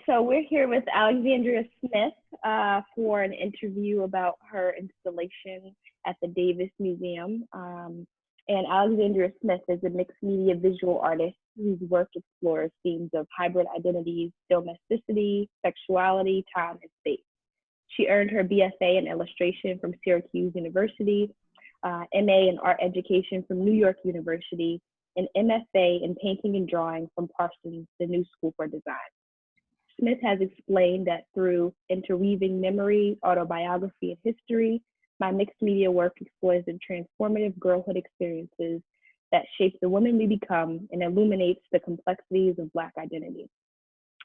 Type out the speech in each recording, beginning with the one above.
So we're here with Alexandria Smith for an interview about her installation at the Davis Museum. And Alexandria Smith is a mixed media visual artist whose work explores themes of hybrid identities, domesticity, sexuality, time, and space. She earned her BFA in illustration from Syracuse University, MA in art education from New York University, and MFA in painting and drawing from Parsons, the New School for Design. Smith has explained that through interweaving memory, autobiography, and history, my mixed media work explores the transformative girlhood experiences that shape the women we become and illuminates the complexities of Black identity.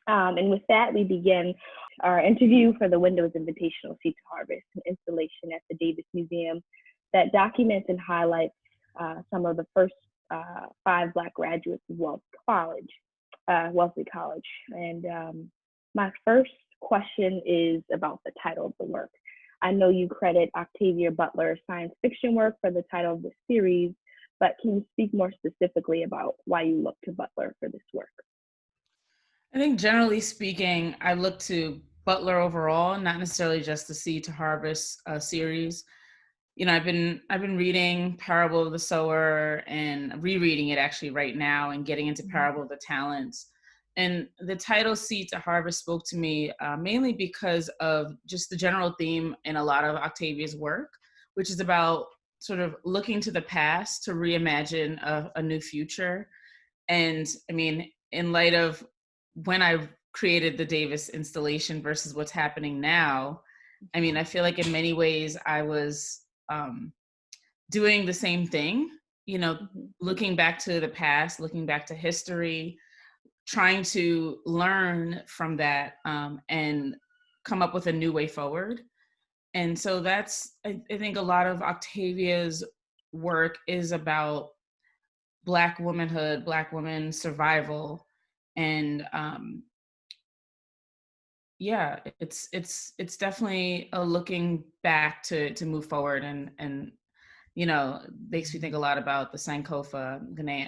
And with that, we begin our interview for the Windows Invitational Seed to Harvest, an installation at the Davis Museum that documents and highlights some of the first 5 Black graduates of Wellesley College. And my first question is about the title of the work. I know you credit Octavia Butler's science fiction work for the title of the series, but can you speak more specifically about why you look to Butler for this work? I think generally speaking, I look to Butler overall, not necessarily just the Seed to Harvest series. You know, I've been reading Parable of the Sower and rereading it actually right now and getting into Parable of the Talents. And the title Seed to Harvest spoke to me mainly because of just the general theme in a lot of Octavia's work, which is about sort of looking to the past to reimagine a new future. And I mean, in light of when I created the Davis installation versus what's happening now, I mean, I feel like in many ways I was doing the same thing, you know, looking back to the past, looking back to history, trying to learn from that and come up with a new way forward. And so that's, I think a lot of Octavia's work is about Black womanhood, Black women survival. And yeah, it's definitely a looking back to move forward and you know, makes me think a lot about the Sankofa,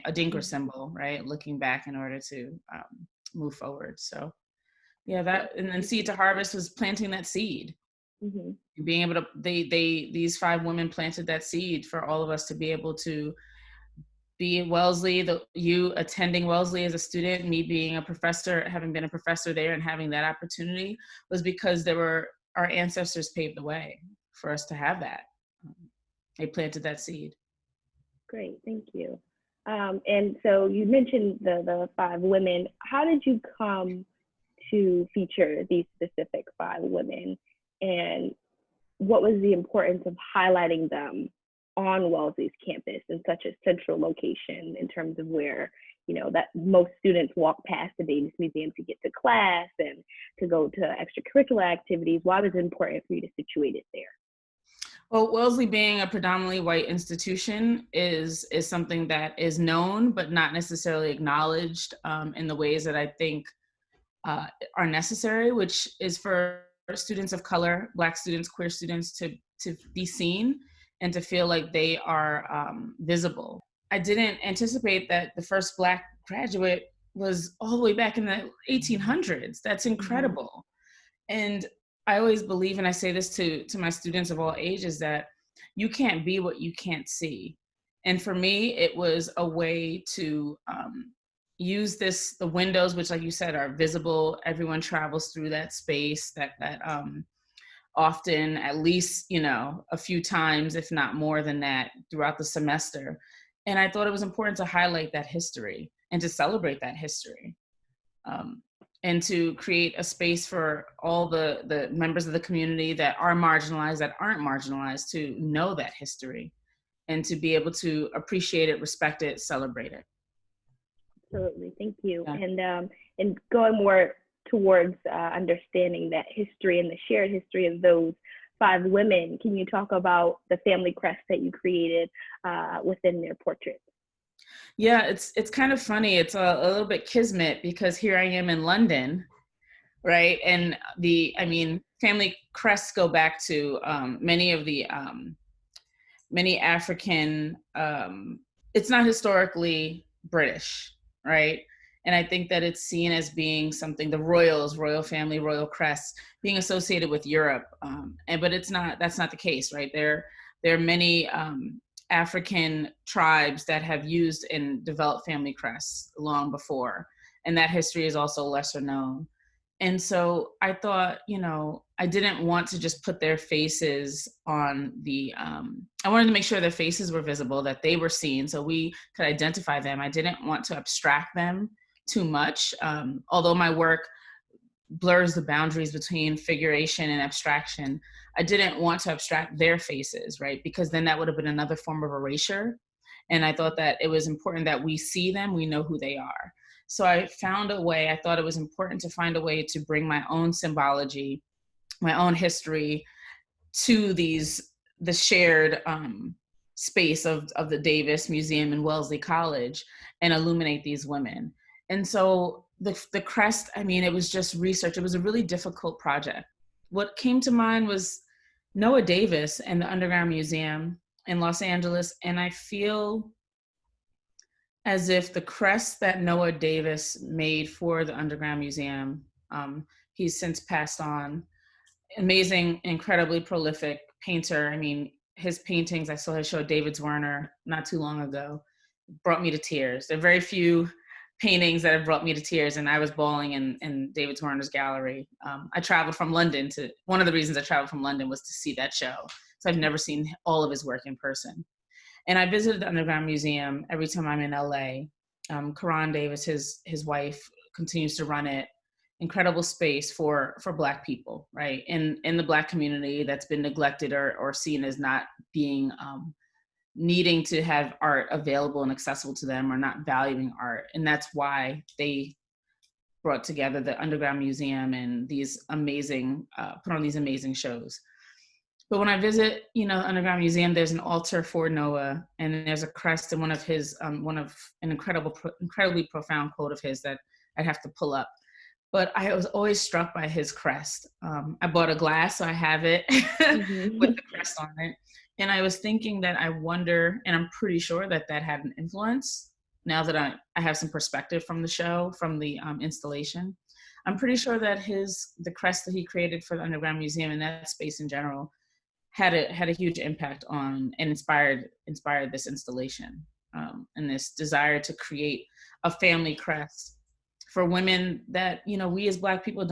Adinkra symbol, right? Looking back in order to move forward. So yeah, that, and then Seed to Harvest was planting that seed. Mm-hmm. Being able to, these 5 women planted that seed for all of us to be able to be at Wellesley, you attending Wellesley as a student, me being a professor, having been a professor there and having that opportunity was because our ancestors paved the way for us to have that. They planted that seed. Great, thank you. And so you mentioned the 5 women. How did you come to feature these specific 5 women, and what was the importance of highlighting them on Wellesley's campus in such a central location in terms of where, you know, that most students walk past the Davis Museum to get to class and to go to extracurricular activities? Why was it important for you to situate it there? Well, Wellesley being a predominantly white institution is something that is known, but not necessarily acknowledged in the ways that I think are necessary, which is for students of color, Black students, queer students to be seen and to feel like they are visible. I didn't anticipate that the first Black graduate was all the way back in the 1800s. That's incredible. And I always believe, and I say this to my students of all ages, that you can't be what you can't see. And for me, it was a way to use the windows, which, like you said, are visible. Everyone travels through that space that often, at least, you know, a few times, if not more than that, throughout the semester. And I thought it was important to highlight that history and to celebrate that history. And to create a space for all the members of the community that are marginalized, that aren't marginalized, to know that history and to be able to appreciate it, respect it, celebrate it. Absolutely, thank you. Yeah. And going more towards understanding that history and the shared history of those 5 women, can you talk about the family crest that you created within their portraits? Yeah, it's kind of funny. It's a little bit kismet because here I am in London, right? And family crests go back to many of the many African. It's not historically British, right? And I think that it's seen as being something, the royals, royal family, royal crest, being associated with Europe. But that's not the case, right? There are many African tribes that have used and developed family crests long before. And that history is also lesser known. And so I thought, I didn't want to just put their faces on I wanted to make sure their faces were visible, that they were seen so we could identify them. I didn't want to abstract them too much. Although my work blurs the boundaries between figuration and abstraction, I didn't want to abstract their faces, right? Because then that would have been another form of erasure. And I thought that it was important that we see them, we know who they are. So I thought it was important to find a way to bring my own symbology, my own history to the shared space of the Davis Museum and Wellesley College and illuminate these women. And so the crest, it was just research. It was a really difficult project. What came to mind was Noah Davis and the Underground Museum in Los Angeles. And I feel as if the crest that Noah Davis made for the Underground Museum, he's since passed on, amazing, incredibly prolific painter. His paintings, I saw his show David's Werner not too long ago, brought me to tears. There are very few paintings that have brought me to tears, and I was bawling in David Werner's gallery. I traveled from London one of the reasons I traveled from London was to see that show. So I've never seen all of his work in person. And I visited the Underground Museum every time I'm in LA. Karan Davis, his wife, continues to run it. Incredible space for Black people, right? In the Black community that's been neglected or seen as not being, needing to have art available and accessible to them, or not valuing art. And that's why they brought together the Underground Museum and these amazing, put on these amazing shows. But when I visit, the Underground Museum, there's an altar for Noah, and there's a crest, and one of an incredibly profound quote of his that I'd have to pull up. But I was always struck by his crest. I bought a glass, so I have it with the crest on it. And I was thinking that I wonder, and I'm pretty sure that had an influence, now that I have some perspective from the show, from the installation. I'm pretty sure that the crest that he created for the Underground Museum and that space in general had a huge impact on and inspired this installation, and this desire to create a family crest for women that, we as Black people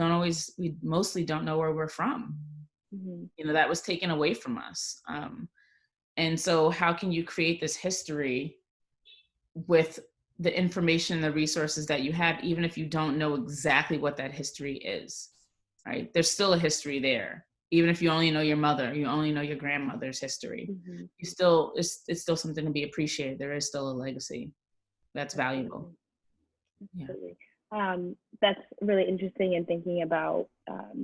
we mostly don't know where we're from. That was taken away from us. And so how can you create this history with the information and the resources that you have, even if you don't know exactly what that history is, right? There's still a history there. Even if you only know your mother, you only know your grandmother's history, it's still something to be appreciated. There is still a legacy that's valuable. Absolutely. That's really interesting in thinking about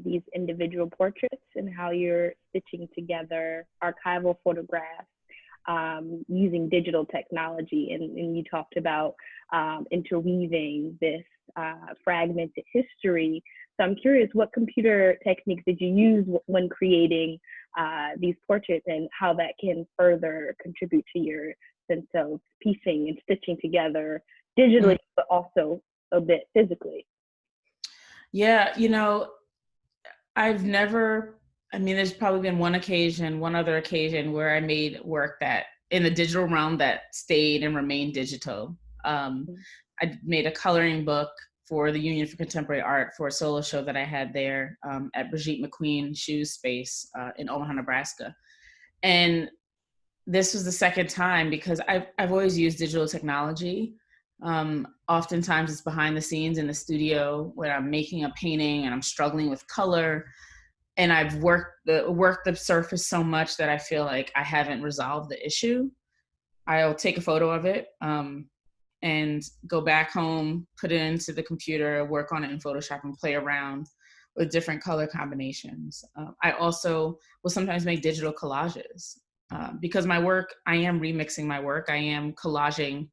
these individual portraits and how you're stitching together archival photographs using digital technology. And you talked about interweaving this fragmented history. So I'm curious, what computer techniques did you use when creating these portraits, and how that can further contribute to your sense of piecing and stitching together digitally, but also a bit physically? Yeah, there's probably been one other occasion where I made work that in the digital realm that stayed and remained digital. I made a coloring book for the Union for Contemporary Art for a solo show that I had there at Brigitte McQueen Shoes Space in Omaha, Nebraska. And this was the second time, because I've always used digital technology. Oftentimes it's behind the scenes in the studio when I'm making a painting and I'm struggling with color, and I've worked the surface so much that I feel like I haven't resolved the issue. I'll take a photo of it and go back home, put it into the computer, work on it in Photoshop, and play around with different color combinations. I also will sometimes make digital collages because my work, I am remixing my work. I am collaging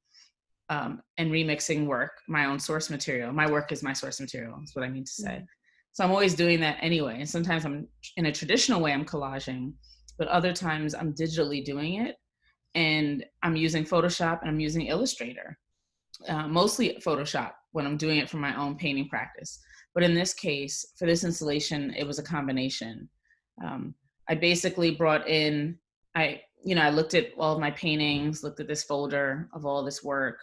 and remixing work, my own source material. My work is my source material, is what I mean to say. So I'm always doing that anyway. And sometimes I'm in a traditional way, I'm collaging, but other times I'm digitally doing it. And I'm using Photoshop and I'm using Illustrator. mostly Photoshop when I'm doing it for my own painting practice. But in this case, for this installation, it was a combination. I basically brought in, I looked at all of my paintings, looked at this folder of all this work,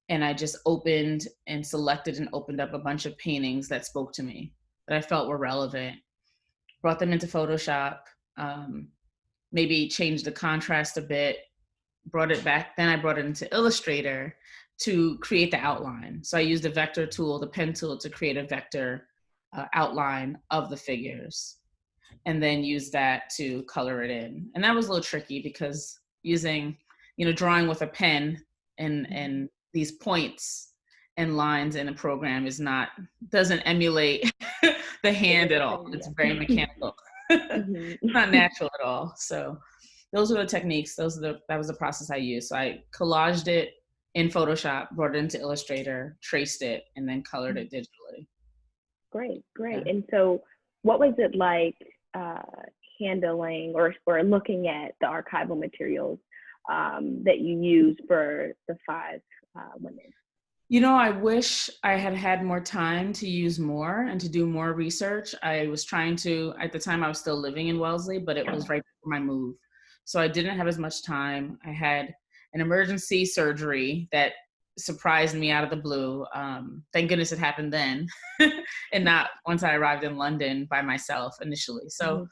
and I just opened and selected and opened up a bunch of paintings that spoke to me, that I felt were relevant, brought them into Photoshop, maybe changed the contrast a bit, brought it back. Then I brought it into Illustrator to create the outline. So I used the vector tool, the pen tool, to create a vector outline of the figures, and then use that to color it in. And that was a little tricky because using, drawing with a pen and these points and lines in a program doesnn't emulate the hand at all. It's very mechanical. It's not natural at all. So those were the techniques. That was the process I used. So I collaged it in Photoshop, brought it into Illustrator, traced it, and then colored it digitally. Great. Yeah. And so what was it like handling or looking at the archival materials that you used for the 5 women? I wish I had had more time to use more and to do more research. I was trying to, at the time I was still living in Wellesley, but it was right before my move. So I didn't have as much time. I had an emergency surgery that surprised me out of the blue. Thank goodness it happened then and not once I arrived in London by myself initially. So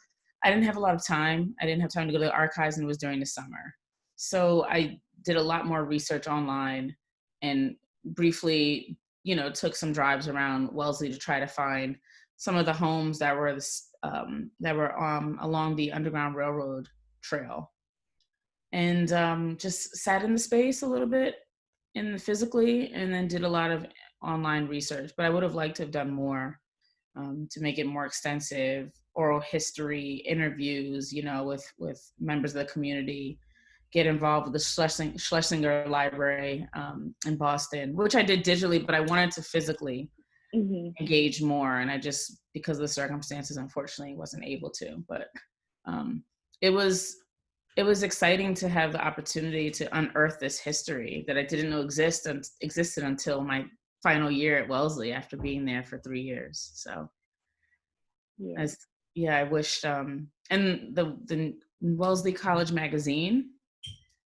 I didn't have a lot of time. I didn't have time to go to the archives, and it was during the summer. So I did a lot more research online and briefly, took some drives around Wellesley to try to find some of the homes that were along the Underground Railroad trail, and just sat in the space a little bit physically, and then did a lot of online research. But I would have liked to have done more to make it more extensive. Oral history, interviews, with members of the community, get involved with the Schlesinger Library in Boston, which I did digitally, but I wanted to physically engage more. And I just, because of the circumstances, unfortunately, wasn't able to. But it was exciting to have the opportunity to unearth this history that I didn't know existed until my final year at Wellesley after being there for 3 years. So I wished, and the Wellesley College magazine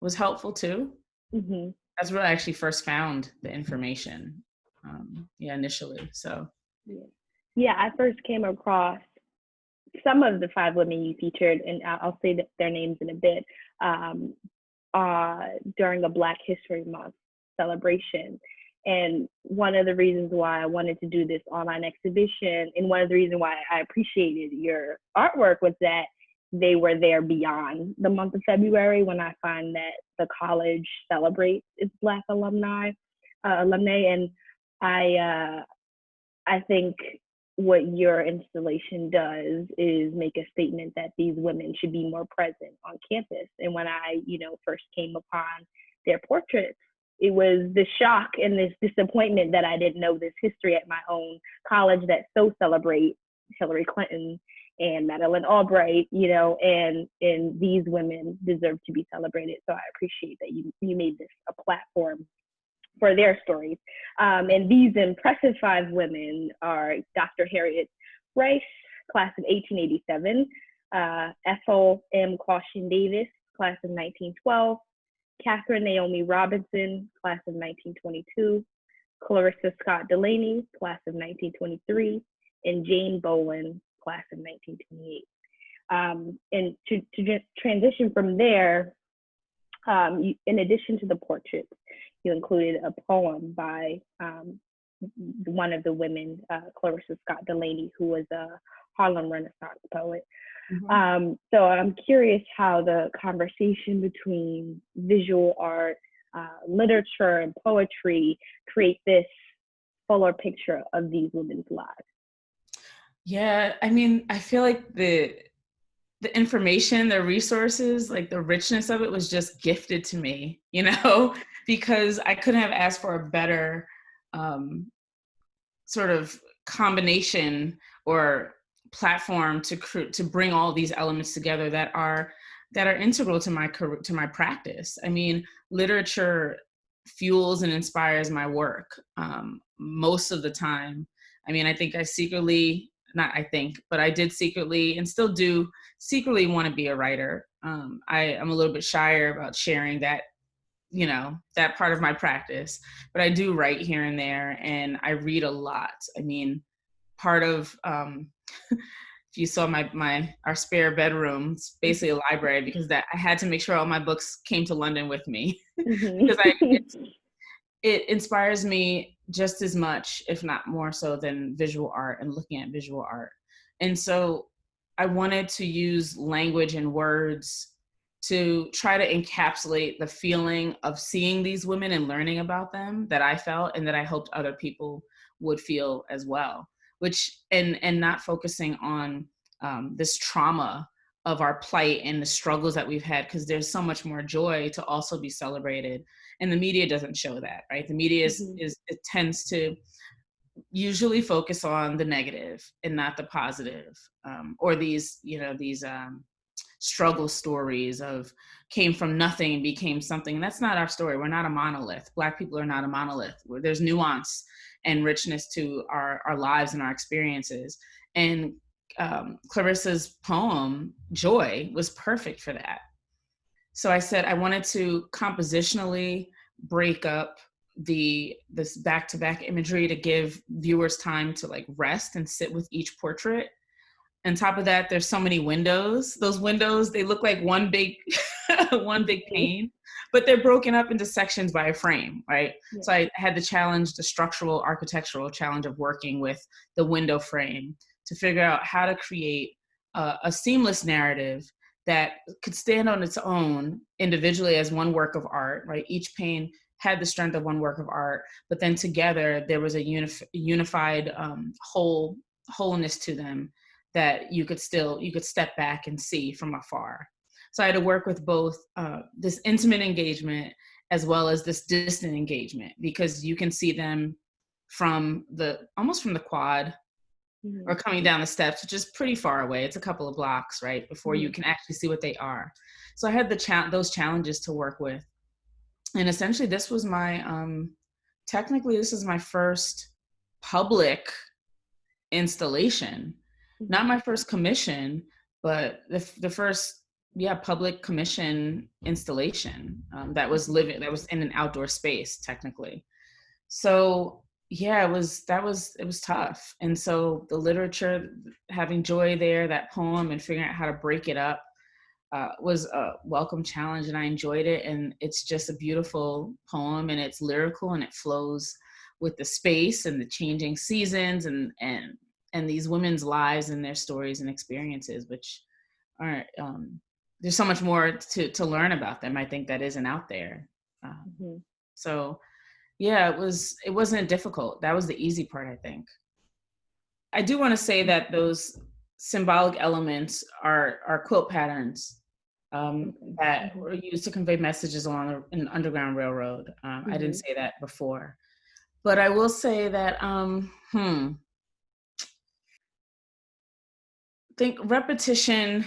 was helpful too. That's where I actually first found the information, initially. So I first came across some of the 5 women you featured, and I'll say their names in a bit, during a Black History Month celebration. And one of the reasons why I wanted to do this online exhibition, and one of the reasons why I appreciated your artwork, was that they were there beyond the month of February, when I find that the college celebrates its Black alumni. And I think what your installation does is make a statement that these women should be more present on campus. And when I, first came upon their portraits, it was the shock and this disappointment that I didn't know this history at my own college that so celebrates Hillary Clinton and Madeleine Albright, and these women deserve to be celebrated. So I appreciate that you made this a platform for their stories. And these impressive 5 women are Dr. Harriet Rice, class of 1887, Ethel M. Caution Davis, class of 1912, Catherine Naomi Robinson, class of 1922, Clarissa Scott Delaney, class of 1923, and Jane Bowen, class of 1928. And to transition from there, in addition to the portraits, you included a poem by one of the women, Clarissa Scott Delaney, who was a Harlem Renaissance poet. So I'm curious how the conversation between visual art, literature, and poetry create this fuller picture of these women's lives. Yeah, I mean, I feel like the information, the resources, like the richness of it was just gifted to me, because I couldn't have asked for a better sort of combination or platform to bring all these elements together that are integral to my practice. I mean, literature fuels and inspires my work most of the time. I mean, I think I secretly, not I think, but I did secretly and still do secretly want to be a writer. I am a little bit shyer about sharing that, you know, that part of my practice, but I do write here and there, and I read a lot. I mean, part of, if you saw our spare bedroom, it's basically a library, because that I had to make sure all my books came to London with me because it inspires me just as much, if not more so, than visual art and looking at visual art. And so I wanted to use language and words to try to encapsulate the feeling of seeing these women and learning about them that I felt, and that I hoped other people would feel as well, which, and not focusing on this trauma of our plight and the struggles that we've had, because there's so much more joy to also be celebrated. And the media doesn't show that, right? The media it tends to usually focus on the negative and not the positive, or these, you know, these struggle stories of came from nothing and became something. And that's not our story. We're not a monolith. Black people are not a monolith. There's nuance and richness to our lives and our experiences. And Clarissa's poem, Joy, was perfect for that. So I said I wanted to compositionally break up this back-to-back imagery to give viewers time to like rest and sit with each portrait. On top of that, there's so many windows. Those windows, they look like one big pane, but they're broken up into sections by a frame, right? Yeah. So I had the structural, architectural challenge of working with the window frame to figure out how to create a seamless narrative that could stand on its own individually as one work of art, right? Each pane had the strength of one work of art, but then together there was a unified wholeness to them that you could step back and see from afar. So I had to work with both this intimate engagement as well as this distant engagement, because you can see them almost from the quad, or coming down the steps, which is pretty far away. It's a couple of blocks, right, before you can actually see what they are. So I had those challenges to work with. And essentially this was technically this is my first public installation, not my first commission, but the first, public commission installation that was in an outdoor space technically. So it was tough. And so the literature, having Joy there, that poem, and figuring out how to break it up was a welcome challenge, and I enjoyed it. And it's just a beautiful poem, and it's lyrical, and it flows with the space and the changing seasons and these women's lives and their stories and experiences, which are, there's so much more to learn about them, I think, that isn't out there. So it wasn't difficult. That was the easy part, I think. I do want to say that those symbolic elements are quilt patterns that were used to convey messages along an Underground Railroad. I didn't say that before, but I will say that think repetition,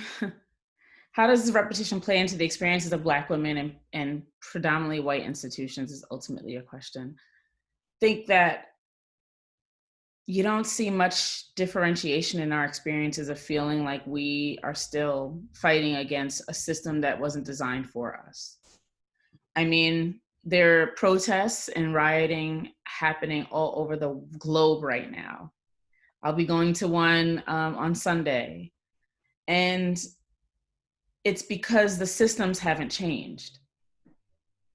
how does repetition play into the experiences of Black women and predominantly white institutions is ultimately a question. Think that you don't see much differentiation in our experiences of feeling like we are still fighting against a system that wasn't designed for us. I mean, there are protests and rioting happening all over the globe right now. I'll be going to one on Sunday. And it's because the systems haven't changed.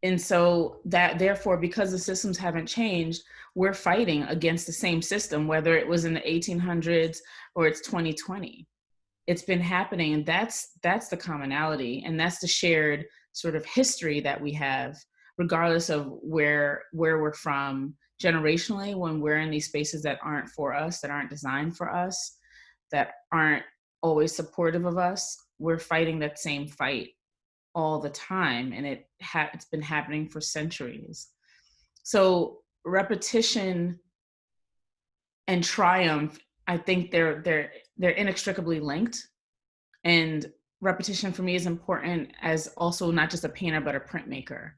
And so that, therefore, because the systems haven't changed, we're fighting against the same system, whether it was in the 1800s or it's 2020. It's been happening, and that's the commonality, and that's the shared sort of history that we have, regardless of where we're from generationally, when we're in these spaces that aren't for us, that aren't designed for us, that aren't always supportive of us. We're fighting that same fight all the time, and it's been happening for centuries. So repetition and triumph, I think they're inextricably linked. And repetition for me is important as also not just a painter, but a printmaker.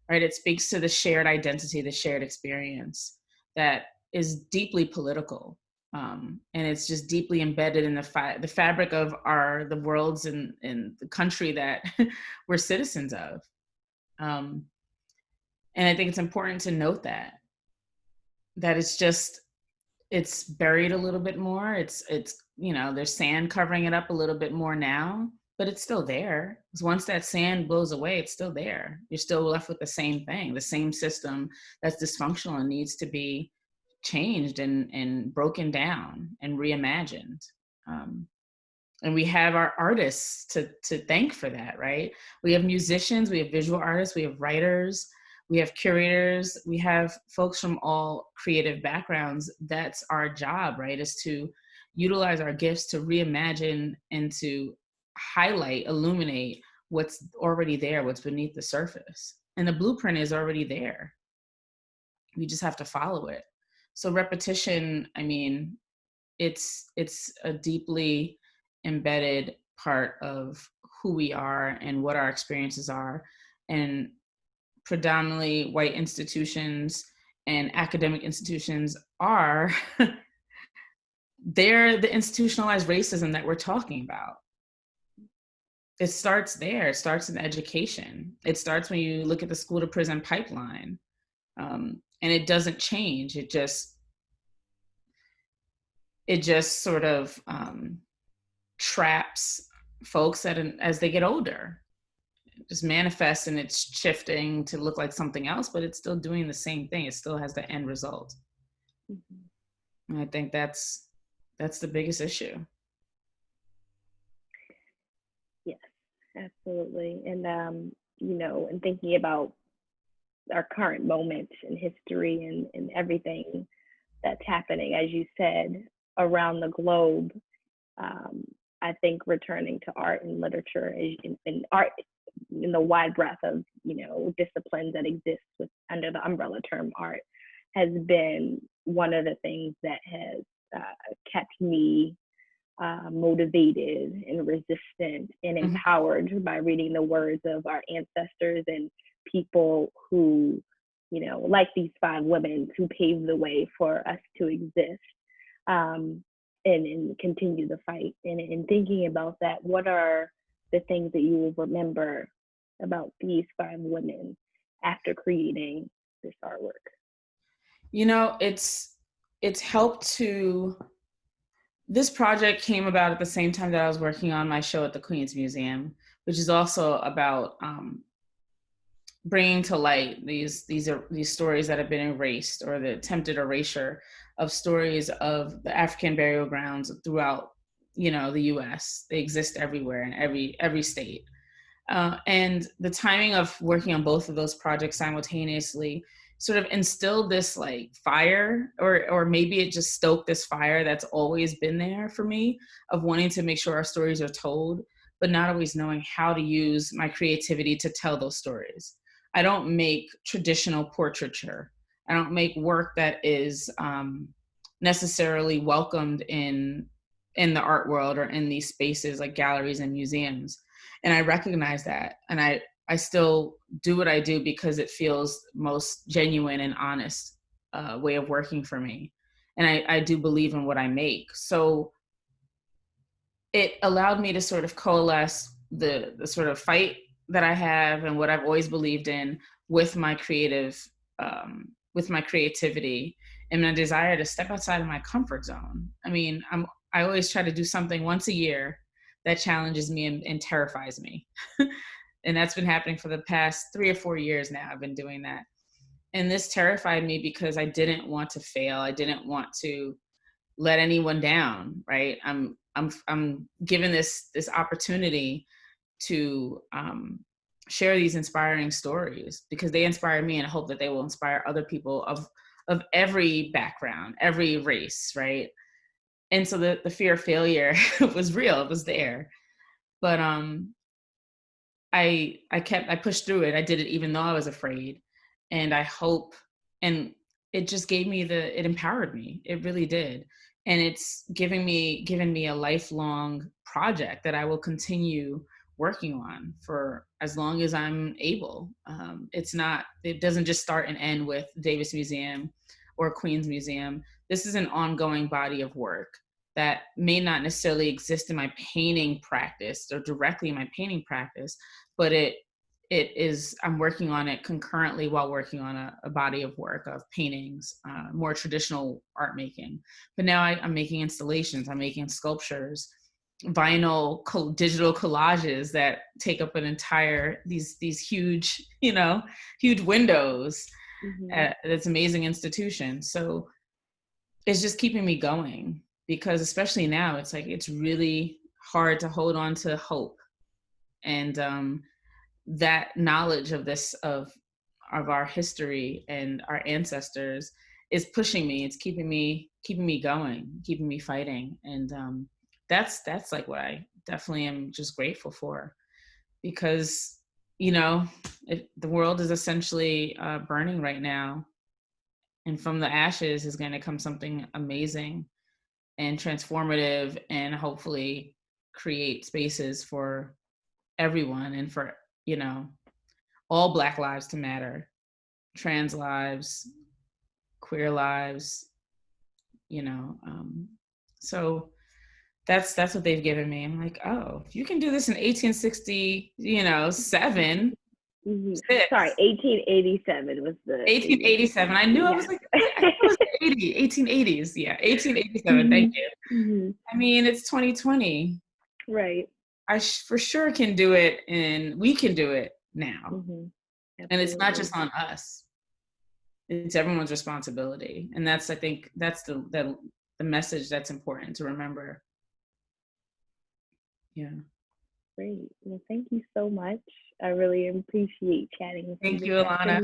right? It speaks to the shared identity, the shared experience that is deeply political. And it's just deeply embedded in the fabric of the worlds and the country that we're citizens of. And I think it's important to note that it's buried a little bit more. It's there's sand covering it up a little bit more now, but it's still there. Because once that sand blows away, it's still there. You're still left with the same thing, the same system that's dysfunctional and needs to be changed and broken down and reimagined. And we have our artists to thank for that, right? We have musicians, we have visual artists, we have writers, we have curators, we have folks from all creative backgrounds. That's our job, right? Is to utilize our gifts to reimagine and to highlight, illuminate what's already there, what's beneath the surface. And the blueprint is already there. We just have to follow it. So repetition, I mean, it's a deeply embedded part of who we are and what our experiences are. And predominantly white institutions and academic institutions are they're the institutionalized racism that we're talking about. It starts there. It starts in education. It starts when you look at the school to prison pipeline. And it doesn't change. It just sort of traps folks as they get older. It just manifests, and it's shifting to look like something else, but it's still doing the same thing. It still has the end result. Mm-hmm. And I think that's the biggest issue. Yes, absolutely. And and thinking about our current moment in history and everything that's happening, as you said, around the globe, I think returning to art and literature and art in the wide breadth of disciplines that exist under the umbrella term art has been one of the things that has kept me motivated and resistant and empowered by reading the words of our ancestors and people who, like these 5 women who paved the way for us to exist and continue the fight. And in thinking about that, what are the things that you will remember about these 5 women after creating this artwork? It's helped to. This project came about at the same time that I was working on my show at the Queens Museum, which is also about bringing to light these stories that have been erased, or the attempted erasure of stories of the African burial grounds throughout, the U.S. They exist everywhere in every state. And the timing of working on both of those projects simultaneously sort of instilled this like fire, or maybe it just stoked this fire that's always been there for me, of wanting to make sure our stories are told, but not always knowing how to use my creativity to tell those stories. I don't make traditional portraiture. I don't make work that is necessarily welcomed in the art world or in these spaces like galleries and museums. And I recognize that. And I still do what I do because it feels most genuine and honest way of working for me. And I do believe in what I make. So it allowed me to sort of coalesce the sort of fight that I have and what I've always believed in with my creativity and my desire to step outside of my comfort zone. I mean, I always try to do something once a year that challenges me and terrifies me. And that's been happening for the past 3 or 4 years now. I've been doing that. And this terrified me because I didn't want to fail. I didn't want to let anyone down, right? I'm given this opportunity to share these inspiring stories because they inspire me, and I hope that they will inspire other people of every background, every race, right? And so the fear of failure was real. It was there. But I pushed through it. I did it even though I was afraid. And I hope, and it just it empowered me. It really did. And it's given me a lifelong project that I will continue working on for as long as I'm able. It doesn't just start and end with Davis Museum or Queens Museum. This is an ongoing body of work that may not necessarily exist in my painting practice or directly in my painting practice, but I'm working on it concurrently while working on a body of work of paintings, more traditional art making. But now I'm making installations, I'm making sculptures, vinyl digital collages that take up an entire, these huge, huge windows at this amazing institution. So it's just keeping me going, because especially now, it's like, it's really hard to hold on to hope. And that knowledge of our history and our ancestors is pushing me. It's keeping me going, keeping me fighting. And that's like what I definitely am just grateful for, because the world is essentially burning right now, and from the ashes is going to come something amazing and transformative, and hopefully create spaces for everyone, and for all Black lives to matter, trans lives, queer lives, so that's what they've given me. I'm like, oh, if you can do this in 1867. Sorry, 1887 was the 1887. I knew. I was like, I thought it was 1880s. Yeah, 1887. Thank you. I mean, it's 2020. Right. I for sure can do it, and we can do it now. And it's not just on us. It's everyone's responsibility. And I think that's the message that's important to remember. Yeah. Great. Well, thank you so much. I really appreciate chatting with you. Thank you, Elana.